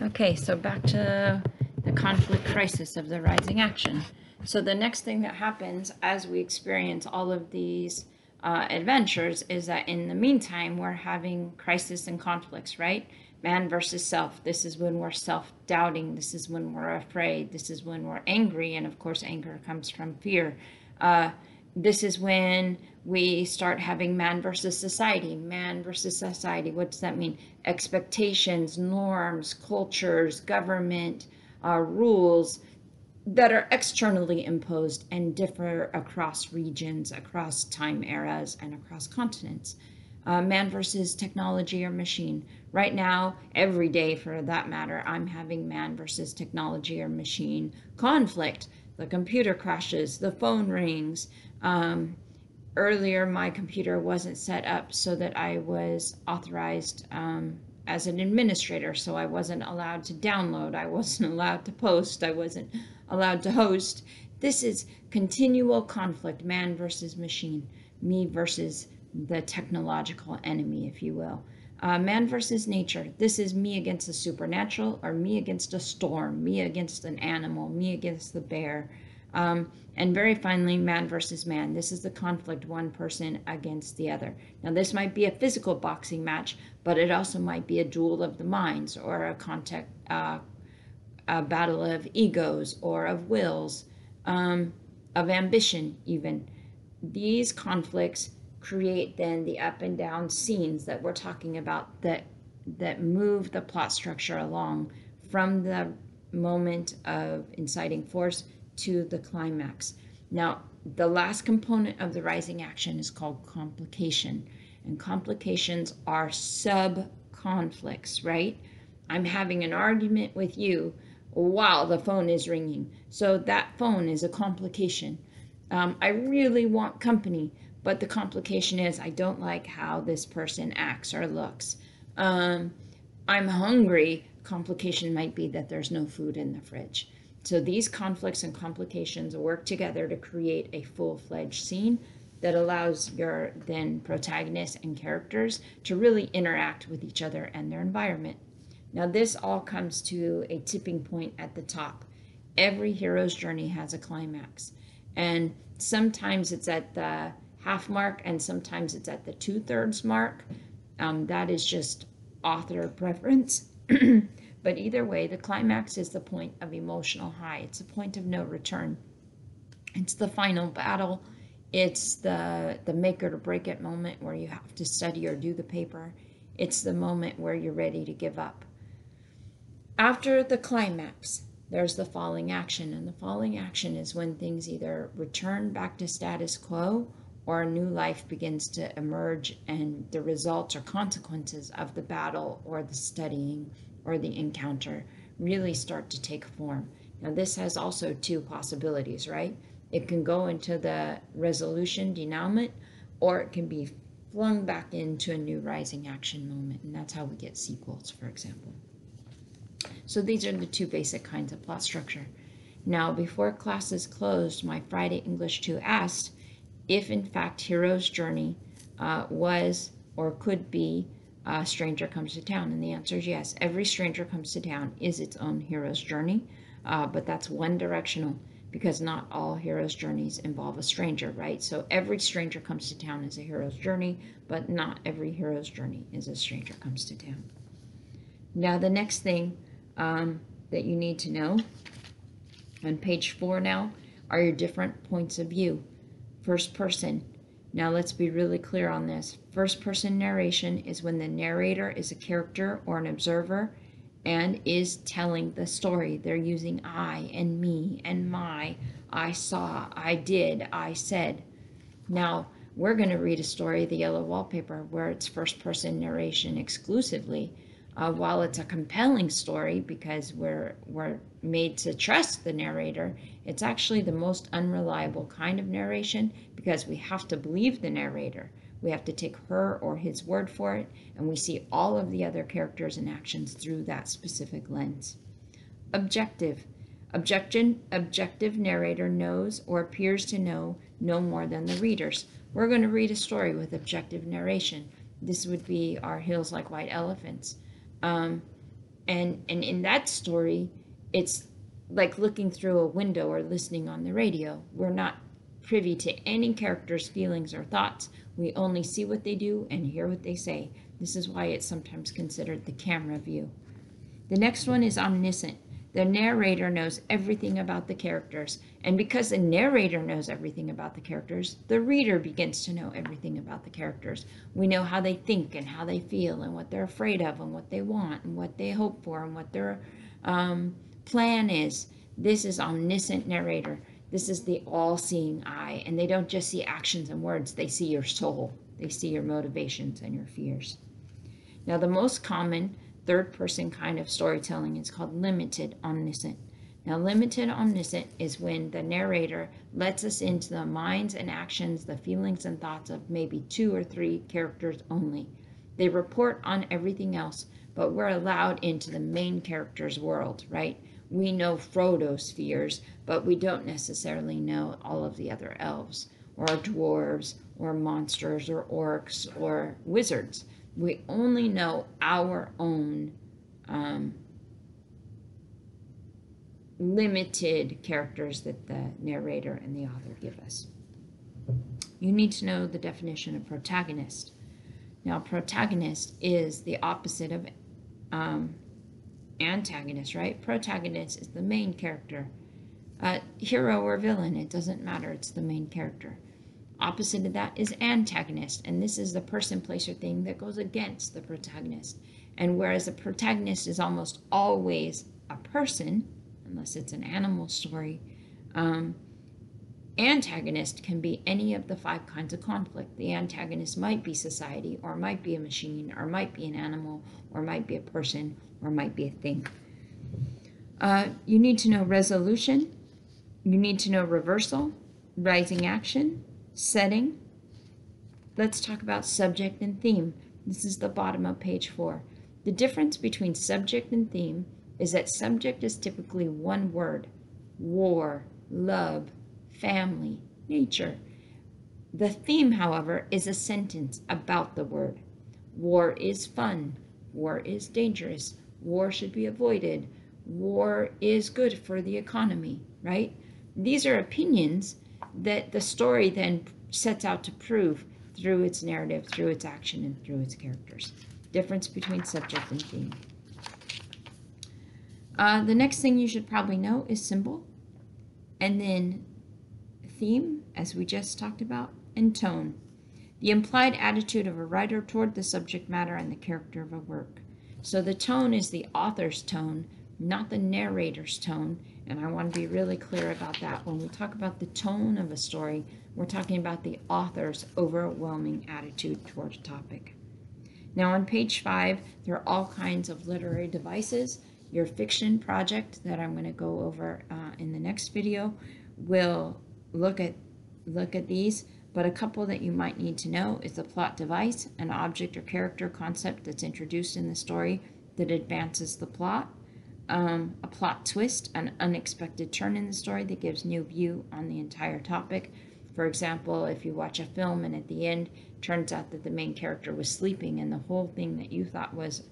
Okay, so back to the conflict crisis of the rising action. So the next thing that happens as we experience all of these adventures is that in the meantime, we're having crisis and conflicts, right? Man versus self. This is when we're self-doubting. This is when we're afraid. This is when we're angry. And of course, anger comes from fear. This is when we start having man versus society. Man versus society. What does that mean? Expectations, norms, cultures, government, rules that are externally imposed and differ across regions, across time eras, and across continents. Man versus technology or machine. Right now, every day for that matter, I'm having man versus technology or machine conflict. The computer crashes, the phone rings. Earlier, my computer wasn't set up so that I was authorized as an administrator, so I wasn't allowed to download, I wasn't allowed to post, I wasn't allowed to host. This is continual conflict, man versus machine, me versus the technological enemy, if you will. Man versus nature. This is me against the supernatural, or me against a storm, me against an animal, me against the bear. And very finally, man versus man. This is the conflict, one person against the other. Now, this might be a physical boxing match, but it also might be a duel of the minds, or a battle of egos, or of wills, of ambition even. These conflicts create then the up and down scenes that we're talking about, that move the plot structure along from the moment of inciting force to the climax. Now, the last component of the rising action is called complication, and complications are sub-conflicts, right? I'm having an argument with you while the phone is ringing, so that phone is a complication. I really want company, but the complication is I don't like how this person acts or looks. I'm hungry. Complication might be that there's no food in the fridge. So these conflicts and complications work together to create a full-fledged scene that allows your then protagonists and characters to really interact with each other and their environment. Now, this all comes to a tipping point at the top. Every hero's journey has a climax, and sometimes it's at the half mark and sometimes it's at the 2/3 mark. That is just author preference. But either way, the climax is the point of emotional high. It's a point of no return. It's the final battle. It's the make it or break it moment where you have to study or do the paper. It's the moment where you're ready to give up. After the climax, there's the falling action, and the falling action is when things either return back to status quo or a new life begins to emerge, and the results or consequences of the battle or the studying or the encounter really start to take form. Now, this has also two possibilities, right? It can go into the resolution denouement, or it can be flung back into a new rising action moment, and that's how we get sequels, for example. So these are the two basic kinds of plot structure. Now, before classes closed, my Friday English 2 asked if in fact Hero's Journey was or could be Stranger Comes to Town, and the answer is yes. Every Stranger Comes to Town is its own hero's journey, but that's one directional, because not all hero's journeys involve a stranger, right? So every Stranger Comes to Town is a hero's journey, but not every hero's journey is a Stranger Comes to Town. Now, the next thing that you need to know on page 4 now are your different points of view. First person. Now, let's be really clear on this. First person narration is when the narrator is a character or an observer and is telling the story. They're using I and me and my, I saw, I did, I said. Now, we're going to read a story, The Yellow Wallpaper, where it's first person narration exclusively. While it's a compelling story because we're made to trust the narrator, it's actually the most unreliable kind of narration because we have to believe the narrator. We have to take her or his word for it, and we see all of the other characters and actions through that specific lens. Objective. Objective narrator knows or appears to know no more than the readers. We're going to read a story with objective narration. This would be our Hills Like White Elephants. And in that story, it's like looking through a window or listening on the radio. We're not privy to any character's feelings or thoughts. We only see what they do and hear what they say. This is why it's sometimes considered the camera view. The next one is omniscient. The narrator knows everything about the characters, and because the narrator knows everything about the characters, the reader begins to know everything about the characters. We know how they think and how they feel and what they're afraid of and what they want and what they hope for and what their plan is. This is omniscient narrator. This is the all-seeing eye, and they don't just see actions and words, they see your soul. They see your motivations and your fears. Now, the most common third-person kind of storytelling is called limited omniscient. Now, limited omniscient is when the narrator lets us into the minds and actions, the feelings and thoughts of maybe 2 or 3 characters only. They report on everything else, but we're allowed into the main character's world, right? We know Frodo's fears, but we don't necessarily know all of the other elves, or dwarves, or monsters, or orcs, or wizards. We only know our own limited characters that the narrator and the author give us. You need to know the definition of protagonist. Now, protagonist is the opposite of antagonist, right? Protagonist is the main character. Hero or villain, it doesn't matter, it's the main character. Opposite of that is antagonist, and this is the person, place, or thing that goes against the protagonist. And whereas the protagonist is almost always a person, unless it's an animal story, antagonist can be any of the 5 kinds of conflict. The antagonist might be society, or might be a machine, or might be an animal, or might be a person, or might be a thing. You need to know resolution. You need to know reversal, rising action, setting. Let's talk about subject and theme. This is the bottom of page 4. The difference between subject and theme is that subject is typically one word: war, love, family, nature. The theme, however, is a sentence about the word. War is fun. War is dangerous. War should be avoided. War is good for the economy, right? These are opinions that the story then sets out to prove through its narrative, through its action, and through its characters. Difference between subject and theme. The next thing you should probably know is symbol, and then theme, as we just talked about, and tone. The implied attitude of a writer toward the subject matter and the character of a work. So the tone is the author's tone, not the narrator's tone, and I want to be really clear about that. When we talk about the tone of a story, we're talking about the author's overwhelming attitude towards a topic. Now on page 5, there are all kinds of literary devices. Your fiction project that I'm going to go over in the next video will look at these, but a couple that you might need to know is the plot device, an object or character concept that's introduced in the story that advances the plot. A plot twist, an unexpected turn in the story that gives new view on the entire topic. For example, if you watch a film and at the end turns out that the main character was sleeping and the whole thing that you thought was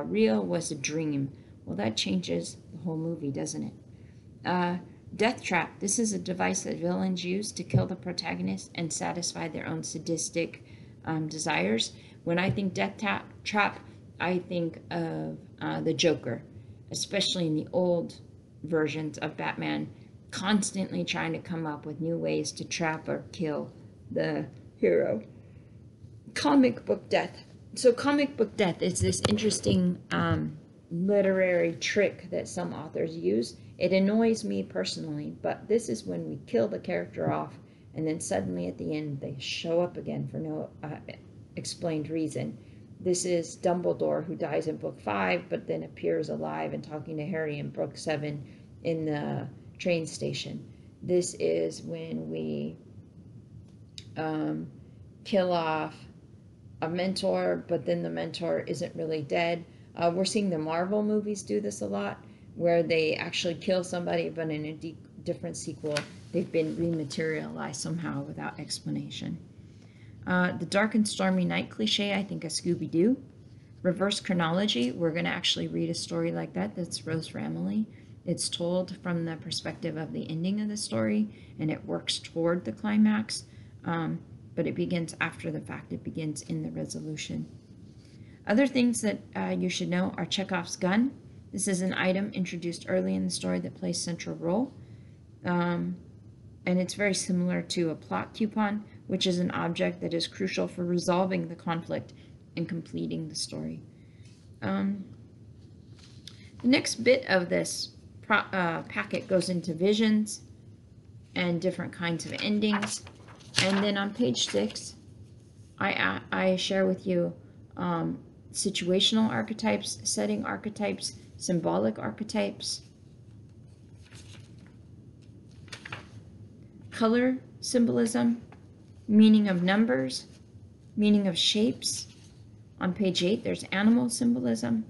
real was a dream. Well, that changes the whole movie, doesn't it? Death trap. This is a device that villains use to kill the protagonist and satisfy their own sadistic desires. When I think death trap, I think of the Joker, especially in the old versions of Batman, constantly trying to come up with new ways to trap or kill the hero. Comic book death. So comic book death is this interesting literary trick that some authors use. It annoys me personally, but this is when we kill the character off and then suddenly at the end they show up again for no explained reason. This is Dumbledore, who dies in book 5 but then appears alive and talking to Harry in book 7 in the train station. This is when we kill off a mentor, but then the mentor isn't really dead. We're seeing the Marvel movies do this a lot, where they actually kill somebody, but in a different sequel, they've been rematerialized somehow without explanation. The dark and stormy night cliche, I think of Scooby-Doo. Reverse chronology, we're going to actually read a story like that. That's Rose for Emily. It's told from the perspective of the ending of the story, and it works toward the climax, but it begins after the fact. It begins in the resolution. Other things that you should know are Chekhov's gun. This is an item introduced early in the story that plays a central role. And it's very similar to a plot coupon, which is an object that is crucial for resolving the conflict and completing the story. The next bit of this packet goes into visions and different kinds of endings. And then on page 6, I share with you situational archetypes, setting archetypes, symbolic archetypes, color symbolism, meaning of numbers, meaning of shapes. On page 8, there's animal symbolism.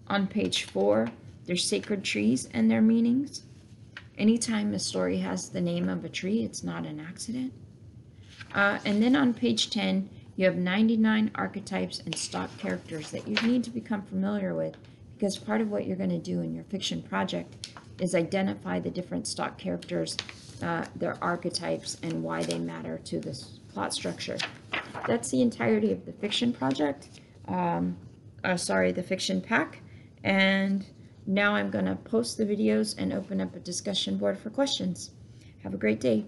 On page 4, there's sacred trees and their meanings. Anytime a story has the name of a tree, it's not an accident. And then on page 10, you have 99 archetypes and stock characters that you need to become familiar with, because part of what you're going to do in your fiction project is identify the different stock characters, their archetypes, and why they matter to this plot structure. That's the entirety of the fiction project, the fiction pack. And now I'm going to post the videos and open up a discussion board for questions. Have a great day.